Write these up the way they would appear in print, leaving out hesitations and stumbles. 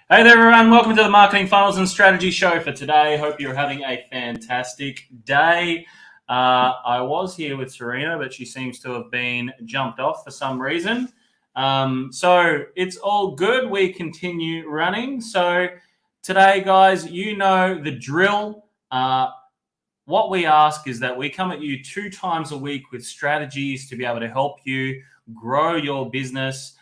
Hey there, everyone. Welcome to the Marketing Funnels and Strategy Show for today. Hope you're having a fantastic day. I was here with Serena, but she seems to have been jumped off for some reason. So it's all good. We continue running. So today, guys, you know the drill. What we ask is that we come at you 2 times a week with strategies to be able to help you grow your business.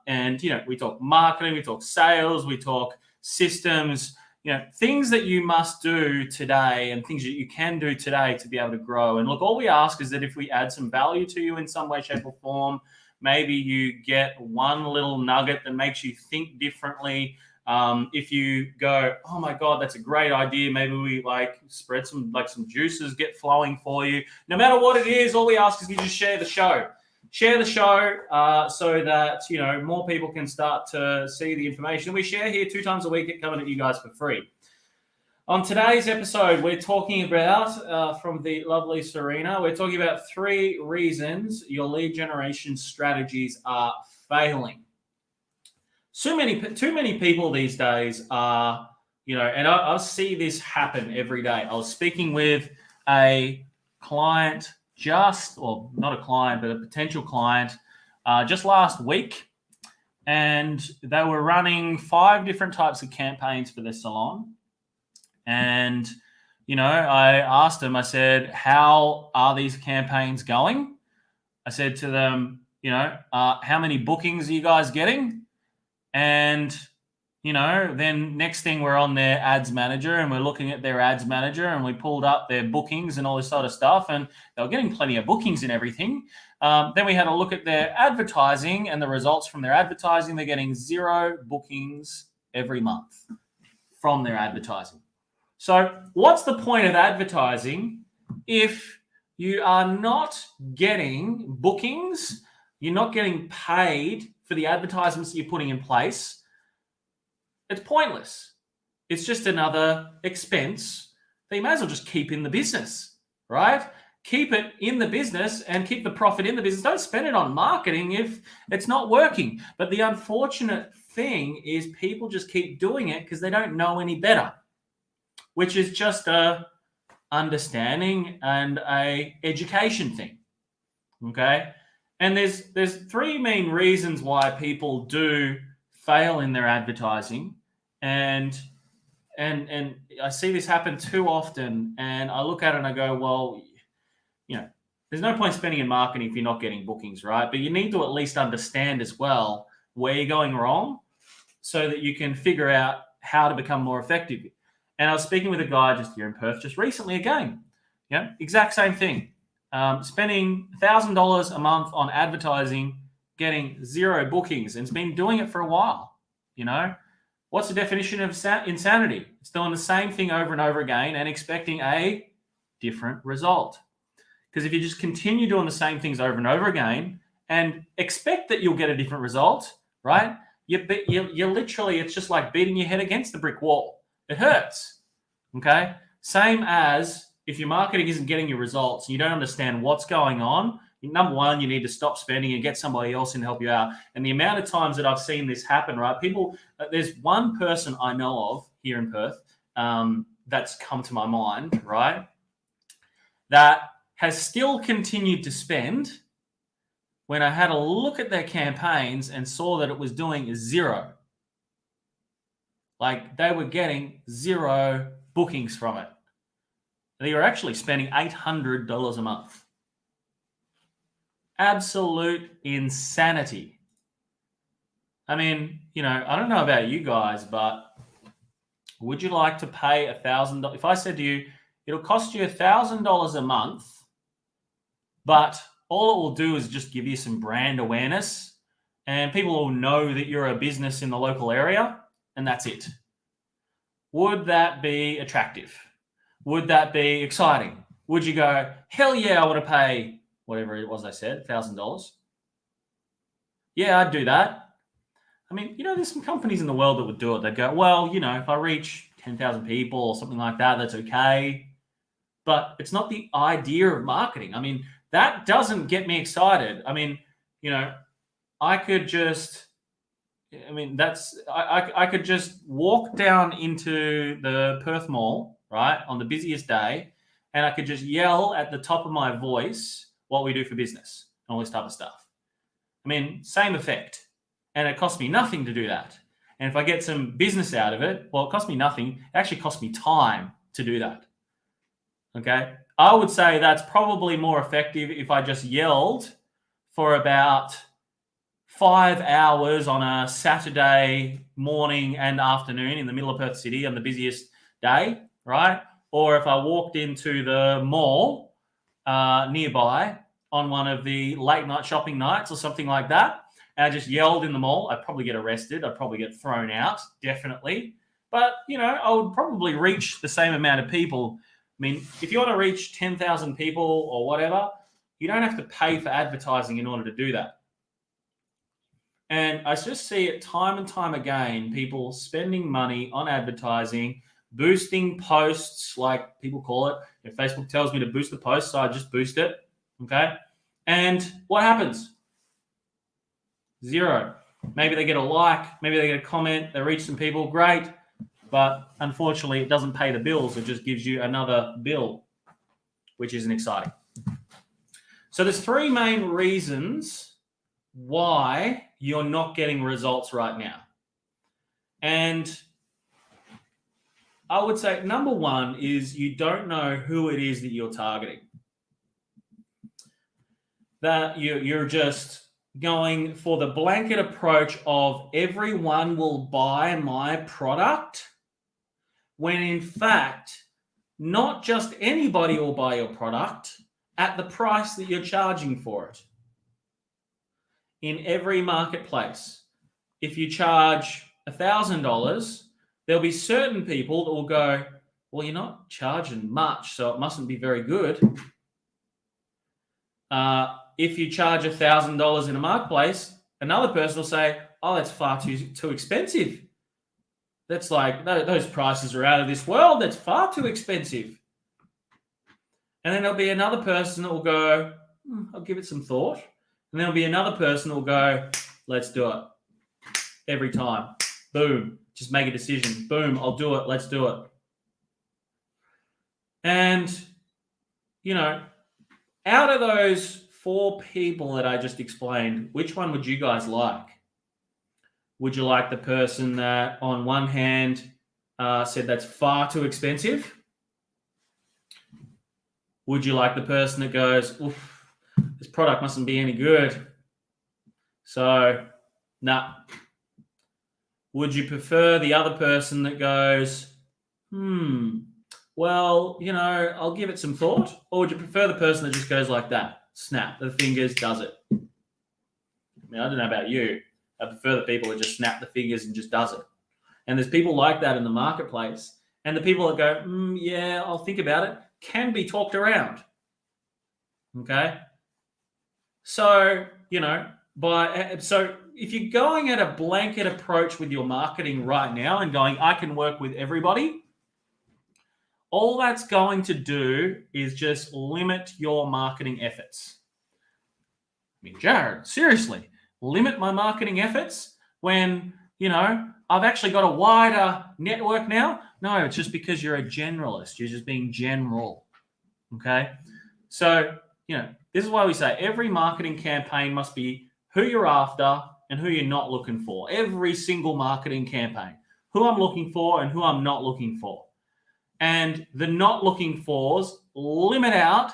And we talk marketing, we talk sales, we talk systems, things that you must do today and things that you can do today to be able to grow. And look, all we ask is that if we add some value to you in some way, shape, or form, maybe you get one little nugget that makes you think differently. If you go, oh my God, that's a great idea. Maybe we spread some juices get flowing for you. No matter what it is, all we ask is you just share the show. Share the show so that more people can start to see the information we share here 2 times a week, coming at you guys for free. On today's episode, we're talking about from the lovely Serena. We're talking about 3 reasons your lead generation strategies are failing. Too many people these days are, and I see this happen every day. I was speaking with a client not a client, but a potential client just last week. And they were running 5 different types of campaigns for their salon. And, I asked them, I said, how are these campaigns going? I said to them, how many bookings are you guys getting? And, then next thing we're on their ads manager and we're looking at their ads manager and we pulled up their bookings and all this sort of stuff. And they were getting plenty of bookings and everything. Then we had a look at their advertising and the results from their advertising. They're getting 0 bookings every month from their advertising. So what's the point of advertising if you are not getting bookings, you're not getting paid for the advertisements that you're putting in place? It's pointless. It's just another expense that you may as well just keep in the business, right? Keep it in the business and keep the profit in the business. Don't spend it on marketing if it's not working. But the unfortunate thing is people just keep doing it because they don't know any better, which is just a understanding and a education thing, okay? And there's 3 main reasons why people do fail in their advertising. And I see this happen too often, and I look at it and I go, well, there's no point spending in marketing if you're not getting bookings, right? But you need to at least understand as well where you're going wrong so that you can figure out how to become more effective. And I was speaking with a guy just here in Perth just recently again, exact same thing. Spending $1,000 a month on advertising, getting 0 bookings, and it's been doing it for a while, What's the definition of insanity? It's doing the same thing over and over again and expecting a different result. Because if you just continue doing the same things over and over again and expect that you'll get a different result, right? You're literally, it's just like beating your head against the brick wall. It hurts, okay? Same as if your marketing isn't getting your results and you don't understand what's going on, number one, you need to stop spending and get somebody else in to help you out. And the amount of times that I've seen this happen, right? There's one person I know of here in Perth that's come to my mind, right? That has still continued to spend when I had a look at their campaigns and saw that it was doing 0. Like they were getting 0 bookings from it. They were actually spending $800 a month. Absolute insanity. I mean, I don't know about you guys, but would you like to pay $1,000? If I said to you, it'll cost you $1,000 a month, but all it will do is just give you some brand awareness and people will know that you're a business in the local area and that's it. Would that be attractive? Would that be exciting? Would you go, hell yeah, I want to pay whatever it was I said, $1,000? Yeah, I'd do that. I mean, there's some companies in the world that would do it. They'd go, well, if I reach 10,000 people or something like that, that's okay. But it's not the idea of marketing. I mean, that doesn't get me excited. I mean, I could just, I mean, I could just walk down into the Perth Mall, right, on the busiest day, and I could just yell at the top of my voice what we do for business and all this type of stuff. I mean, same effect. And it costs me nothing to do that. And if I get some business out of it, well, it costs me nothing. It actually costs me time to do that. Okay. I would say that's probably more effective if I just yelled for about 5 hours on a Saturday morning and afternoon in the middle of Perth City on the busiest day, right? Or if I walked into the mall nearby on one of the late night shopping nights or something like that, and I just yelled in the mall, I'd probably get arrested. I'd probably get thrown out, definitely. But, I would probably reach the same amount of people. I mean, if you want to reach 10,000 people or whatever, you don't have to pay for advertising in order to do that. And I just see it time and time again, people spending money on advertising, boosting posts, like people call it. If Facebook tells me to boost the post, so I just boost it, okay? And what happens? Zero. Maybe they get a like, maybe they get a comment, they reach some people, great. But unfortunately, it doesn't pay the bills. It just gives you another bill, which isn't exciting. So there's 3 main reasons why you're not getting results right now. And I would say number 1 is you don't know who it is that you're targeting. That you're just going for the blanket approach of everyone will buy my product, when in fact, not just anybody will buy your product at the price that you're charging for it. In every marketplace, if you charge $1,000, there'll be certain people that will go, well, you're not charging much, so it mustn't be very good. If you charge $1,000 in a marketplace, another person will say, oh, that's far too expensive. That's like, those prices are out of this world. That's far too expensive. And then there'll be another person that will go, I'll give it some thought. And then there'll be another person that will go, let's do it. Every time. Boom. Just make a decision. Boom. I'll do it. Let's do it. And, out of those 4 people that I just explained, which one would you guys like? Would you like the person that on one hand said that's far too expensive? Would you like the person that goes, oof, this product mustn't be any good, so nah? Would you prefer the other person that goes, well, I'll give it some thought? Or would you prefer the person that just goes like that? Snap the fingers, does it? I mean, I don't know about you. I prefer the people that just snap the fingers and just does it. And there's people like that in the marketplace. And the people that go, yeah, I'll think about it, can be talked around. Okay? So, so if you're going at a blanket approach with your marketing right now and going, I can work with everybody, all that's going to do is just limit your marketing efforts. I mean, Jared, seriously, limit my marketing efforts when, I've actually got a wider network now? No, it's just because you're a generalist. You're just being general. Okay? So, this is why we say every marketing campaign must be who you're after and who you're not looking for. Every single marketing campaign. Who I'm looking for and who I'm not looking for. And the not looking fors limit out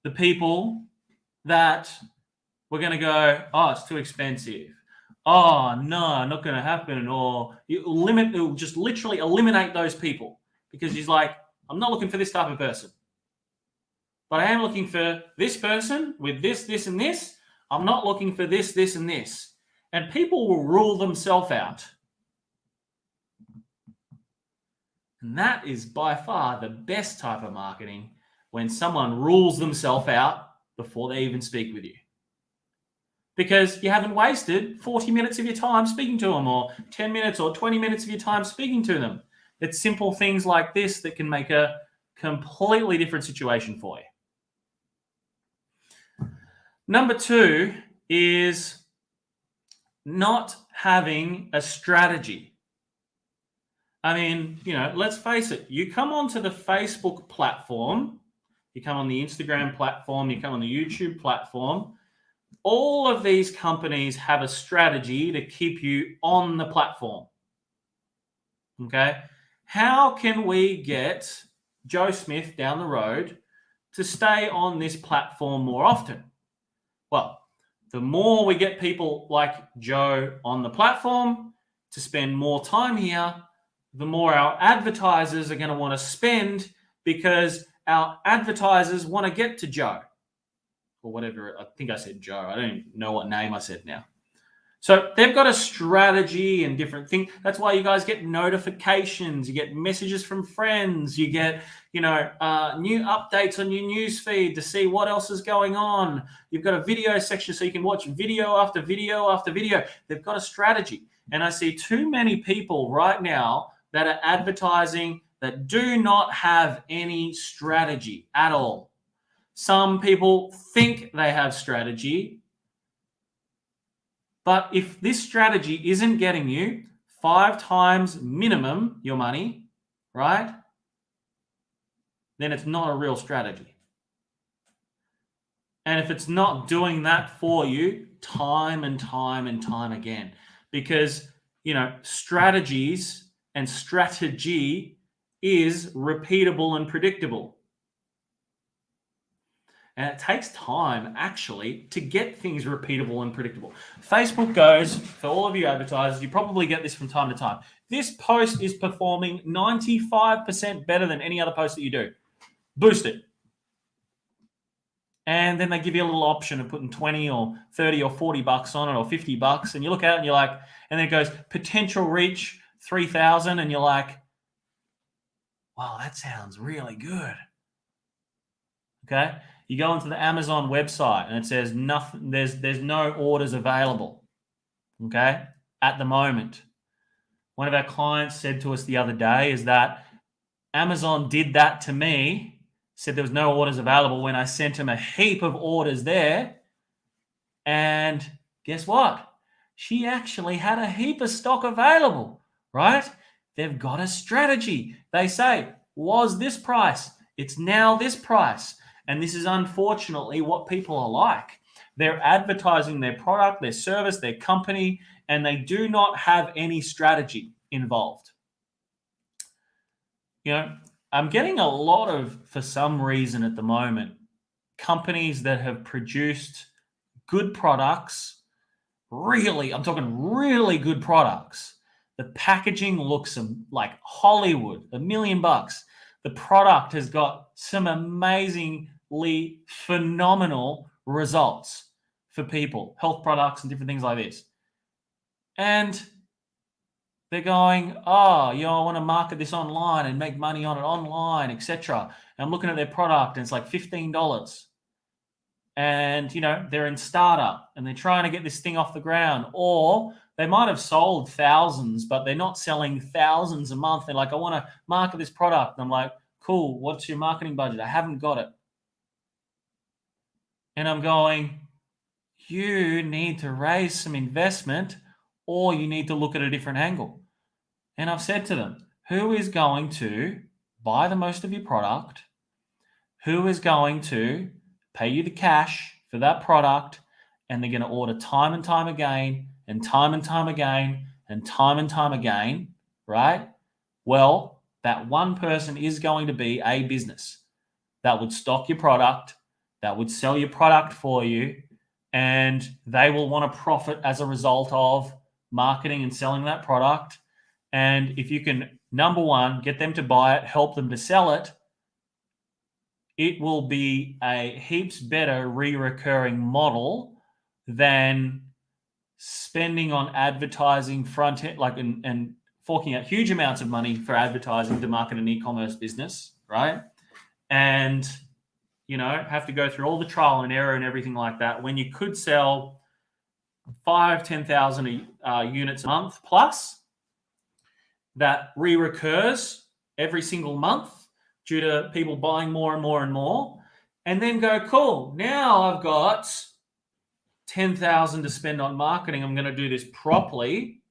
the people that we're going to go, oh, it's too expensive. Oh, no, not going to happen. Or you just literally eliminate those people because he's like, I'm not looking for this type of person. But I am looking for this person with this, this, and this. I'm not looking for this, this, and this. And people will rule themselves out. And that is by far the best type of marketing, when someone rules themselves out before they even speak with you. Because you haven't wasted 40 minutes of your time speaking to them, or 10 minutes or 20 minutes of your time speaking to them. It's simple things like this that can make a completely different situation for you. Number 2 is not having a strategy. I mean, let's face it. You come onto the Facebook platform, you come on the Instagram platform, you come on the YouTube platform. All of these companies have a strategy to keep you on the platform. Okay? How can we get Joe Smith down the road to stay on this platform more often? Well, the more we get people like Joe on the platform to spend more time here, the more our advertisers are going to want to spend, because our advertisers want to get to Joe. Or whatever. I think I said Joe. I don't even know what name I said now. So they've got a strategy and different things. That's why you guys get notifications. You get messages from friends. You get, new updates on your news feed to see what else is going on. You've got a video section so you can watch video after video after video. They've got a strategy. And I see too many people right now that are advertising that do not have any strategy at all. Some people think they have strategy, but if this strategy isn't getting you 5 times minimum your money, right, then it's not a real strategy. And if it's not doing that for you time and time and time again, because, strategies and strategy is repeatable and predictable. And it takes time, actually, to get things repeatable and predictable. Facebook goes, for all of you advertisers, you probably get this from time to time. This post is performing 95% better than any other post that you do. Boost it. And then they give you a little option of putting 20 or 30 or 40 bucks on it, or 50 bucks. And you look at it and you're like, and then it goes, potential reach 3,000. And you're like, wow, that sounds really good. Okay. You go into the Amazon website and it says nothing. There's no orders available. Okay, at the moment. One of our clients said to us the other day is that Amazon did that to me. Said there was no orders available when I sent him a heap of orders there. And guess what? She actually had a heap of stock available. Right? They've got a strategy. They say, was this price? It's now this price. And this is unfortunately what people are like. They're advertising their product, their service, their company, and they do not have any strategy involved. I'm getting a lot of, for some reason at the moment, companies that have produced good products, I'm talking really good products. The packaging looks like Hollywood, $1 million. The product has got some amazingly phenomenal results for people, health products and different things like this. And they're going, I want to market this online and make money on it online, etc. And I'm looking at their product and it's like $15. And, they're in startup and they're trying to get this thing off the ground. Or they might have sold thousands, but they're not selling thousands a month. They're like, I want to market this product. And I'm like, cool, what's your marketing budget? I haven't got it. And I'm going, you need to raise some investment, or you need to look at a different angle. And I've said to them, who is going to buy the most of your product? Who is going to pay you the cash for that product? And they're going to order time and time again, and time and time again, and time and time again, right? Well, that one person is going to be a business that would stock your product, that would sell your product for you, and they will want to profit as a result of marketing and selling that product. And if you can, number one, get them to buy it, help them to sell it, it will be a heaps better recurring model than spending on advertising front end, and forking out huge amounts of money for advertising to market an e-commerce business, right? And have to go through all the trial and error and everything like that, when you could sell 10,000 units a month plus that recurs every single month due to people buying more and more and more, and then go, cool, now I've got $10,000 to spend on marketing. I'm going to do this properly.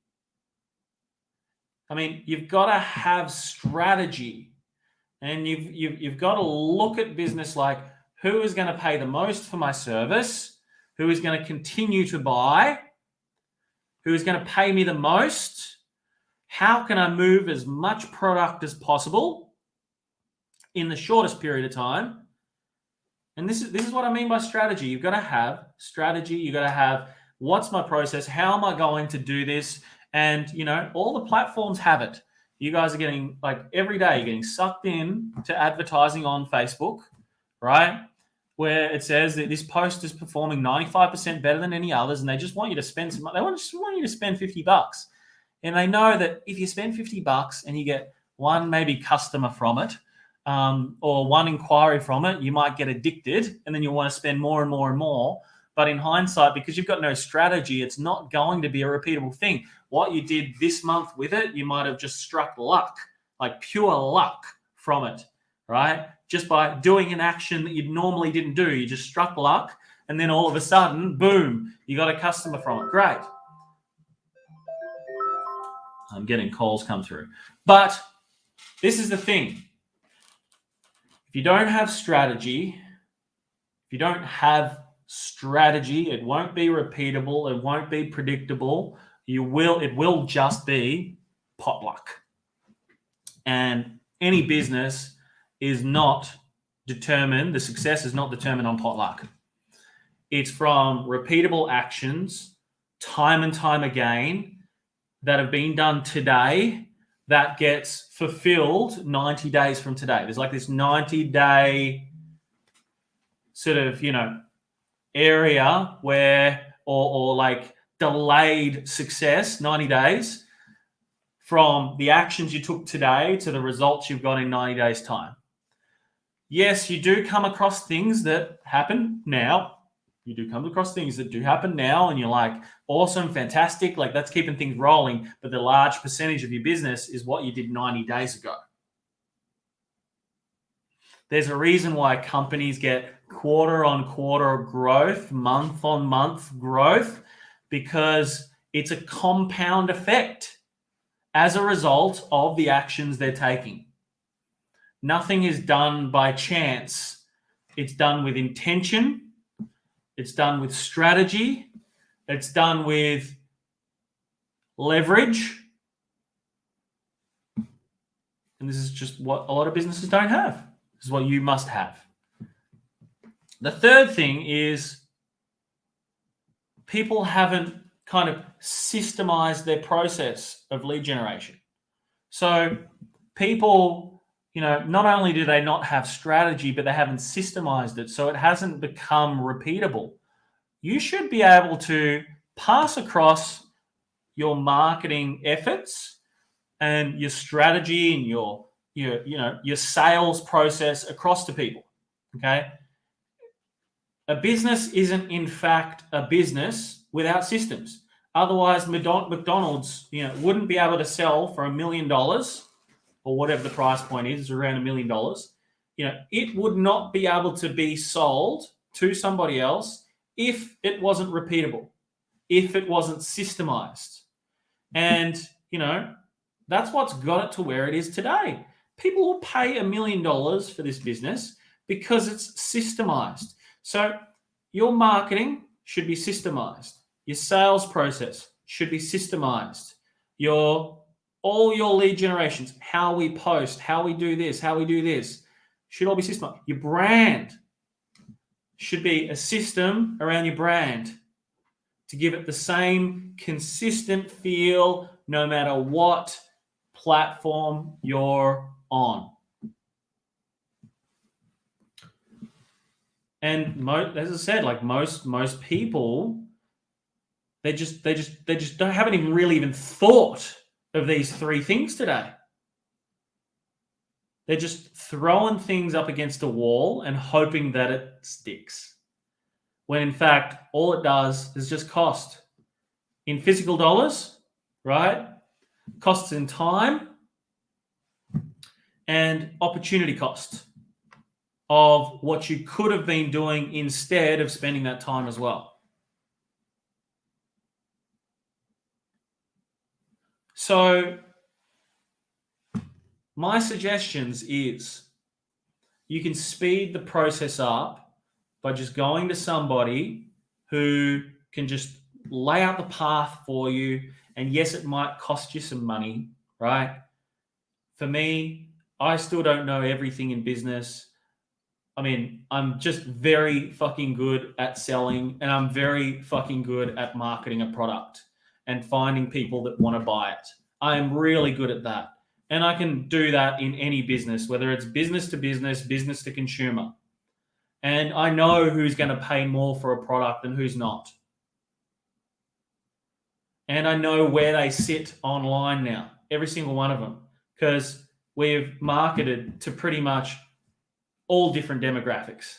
I mean, you've got to have strategy, and you've got to look at business like, who is going to pay the most for my service? Who is going to continue to buy? Who is going to pay me the most? How can I move as much product as possible in the shortest period of time? And this is what I mean by strategy. You've got to have strategy. You've got to have, what's my process? How am I going to do this? And, all the platforms have it. You guys are getting, every day, you're getting sucked in to advertising on Facebook, right? Where it says that this post is performing 95% better than any others, and they just want you to spend some money. They just want you to spend $50. And they know that if you spend $50 and you get one maybe customer from it, or one inquiry from it, you might get addicted, and then you'll want to spend more and more and more. But in hindsight, because you've got no strategy, it's not going to be a repeatable thing. What you did this month with it, you might have just struck luck, like pure luck from it, right? Just by doing an action that you normally didn't do. You just struck luck, and then all of a sudden, boom, you got a customer from it. Great. I'm getting calls come through. But this is the thing. If you don't have strategy, it won't be repeatable. It won't be predictable. It will just be potluck. And any business is not determined, the success is not determined on potluck. It's from repeatable actions, time and time again, that have been done today, that gets fulfilled 90 days from today. There's like this 90-day sort of, area where, or like delayed success, 90 days from the actions you took today to the results you've got in 90 days time. Yes, you do come across things that happen now. You do come across things that do happen now, and you're like, awesome, fantastic, like that's keeping things rolling. But the large percentage of your business is what you did 90 days ago. There's a reason why companies get quarter-on-quarter growth, month-on-month growth, because it's a compound effect as a result of the actions they're taking. Nothing is done by chance. It's done with intention. It's done with strategy. It's done with leverage. And this is just what a lot of businesses don't have. This is what you must have. The third thing is people haven't kind of systemized their process of lead generation. So people, not only do they not have strategy, but they haven't systemized it. So it hasn't become repeatable. You should be able to pass across your marketing efforts and your strategy and your sales process across to people. Okay. A business isn't in fact a business without systems. Otherwise, McDonald's, wouldn't be able to sell for $1 million, or whatever the price point is, around $1 million. It would not be able to be sold to somebody else if it wasn't repeatable, if it wasn't systemized. And, that's what's got it to where it is today. People will pay $1 million for this business because it's systemized. So your marketing should be systemized. Your sales process should be systemized. All your lead generations, how we post, how we do this, should all be systemized. Your brand should be a system around your brand to give it the same consistent feel no matter what platform you're on. And as I said, like most people, they just haven't even really thought of these three things today. They're just throwing things up against a wall and hoping that it sticks. When in fact, all it does is just cost. In physical dollars, right? Costs in time and opportunity cost of what you could have been doing instead of spending that time as well. So my suggestions is you can speed the process up by just going to somebody who can just lay out the path for you. And yes, it might cost you some money, right? For me, I still don't know everything in business. I mean, I'm just very fucking good at selling, and I'm very fucking good at marketing a product and finding people that want to buy it. I am really good at that. And I can do that in any business, whether it's business to consumer. And I know who's going to pay more for a product and who's not. And I know where they sit online now, every single one of them, because we've marketed to pretty much all different demographics.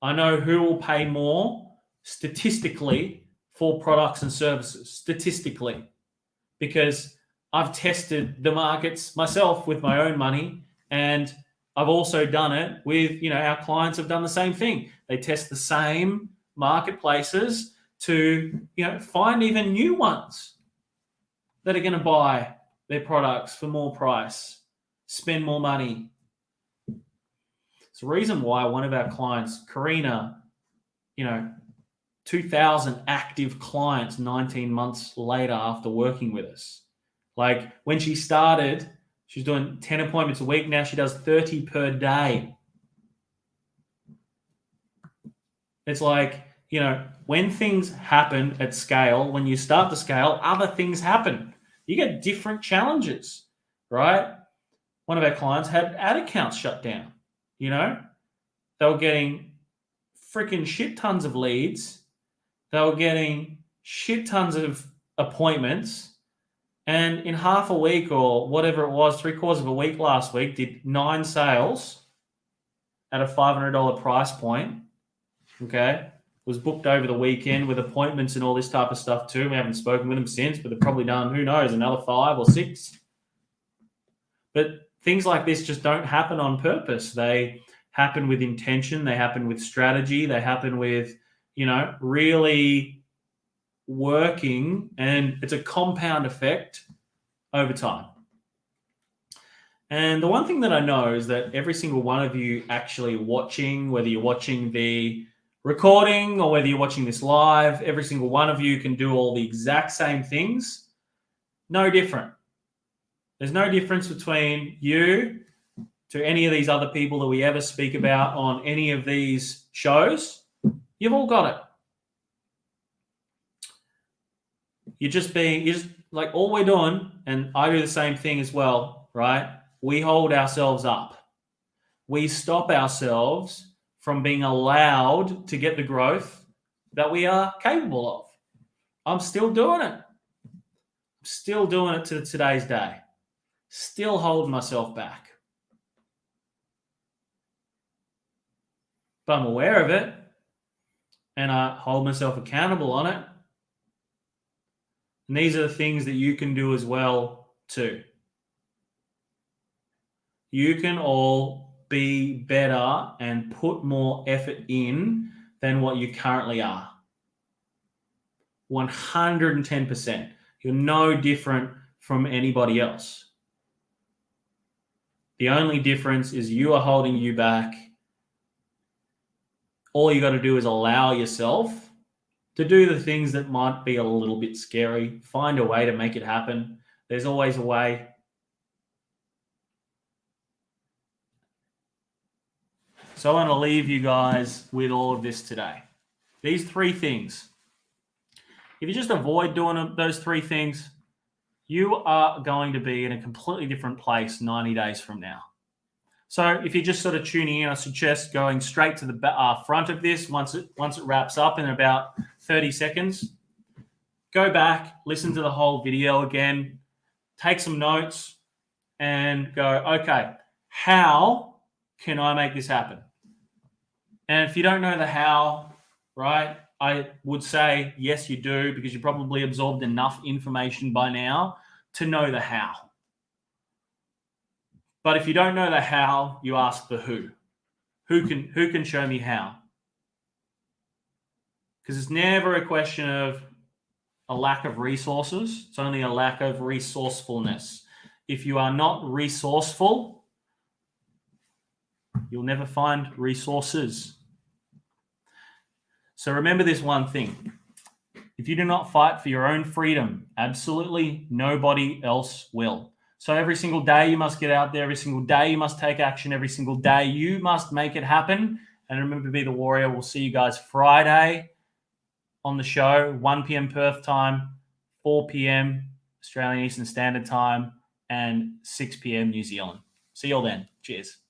I know who will pay more statistically for products and services, statistically, because I've tested the markets myself with my own money, and I've also done it with, our clients have done the same thing. They test the same marketplaces to, find even new ones that are going to buy their products for more price, spend more money. It's the reason why one of our clients, Karina, 2,000 active clients 19 months later after working with us. Like when she started, she was doing 10 appointments a week. Now she does 30 per day. It's like, when things happen at scale, when you start to scale, other things happen. You get different challenges, right? One of our clients had ad accounts shut down. They were getting freaking shit tons of leads. They were getting shit tons of appointments. And in half a week or whatever it was, 3/4 of a week last week, did 9 sales at a $500 price point. Okay. Was booked over the weekend with appointments and all this type of stuff too. We haven't spoken with them since, but they've probably done, who knows, another 5 or 6. But things like this just don't happen on purpose. They happen with intention. They happen with strategy. They happen with, really working, and it's a compound effect over time. And the one thing that I know is that every single one of you actually watching, whether you're watching the recording or whether you're watching this live, every single one of you can do all the exact same things. No different. There's no difference between you to any of these other people that we ever speak about on any of these shows. You've all got it. You're just like, all we're doing, and I do the same thing as well, right? We hold ourselves up. We stop ourselves from being allowed to get the growth that we are capable of. I'm still doing it. I'm still doing it to today's day. Still holding myself back. But I'm aware of it, and I hold myself accountable on it. And these are the things that you can do as well too. You can all be better and put more effort in than what you currently are. 110%. You're no different from anybody else. The only difference is you are holding you back. All you got to do is allow yourself to do the things that might be a little bit scary. Find a way to make it happen. There's always a way. So I want to leave you guys with all of this today. These 3 things. If you just avoid doing those 3 things, you are going to be in a completely different place 90 days from now. So if you're just sort of tuning in, I suggest going straight to the front of this once it wraps up in about 30 seconds. Go back, listen to the whole video again, take some notes, and go, okay, how can I make this happen? And if you don't know the how, right, I would say, yes, you do, because you probably absorbed enough information by now to know the how. But if you don't know the how, you ask the who. Who can show me how? Because it's never a question of, a lack of resources. It's only a lack of resourcefulness. If you are not resourceful, you'll never find resources. So remember this one thing. If you do not fight for your own freedom, absolutely nobody else will. So every single day you must get out there. Every single day you must take action. Every single day you must make it happen. And remember to be the warrior. We'll see you guys Friday on the show, 1 p.m. Perth time, 4 p.m. Australian Eastern Standard Time, and 6 p.m. New Zealand. See you all then. Cheers.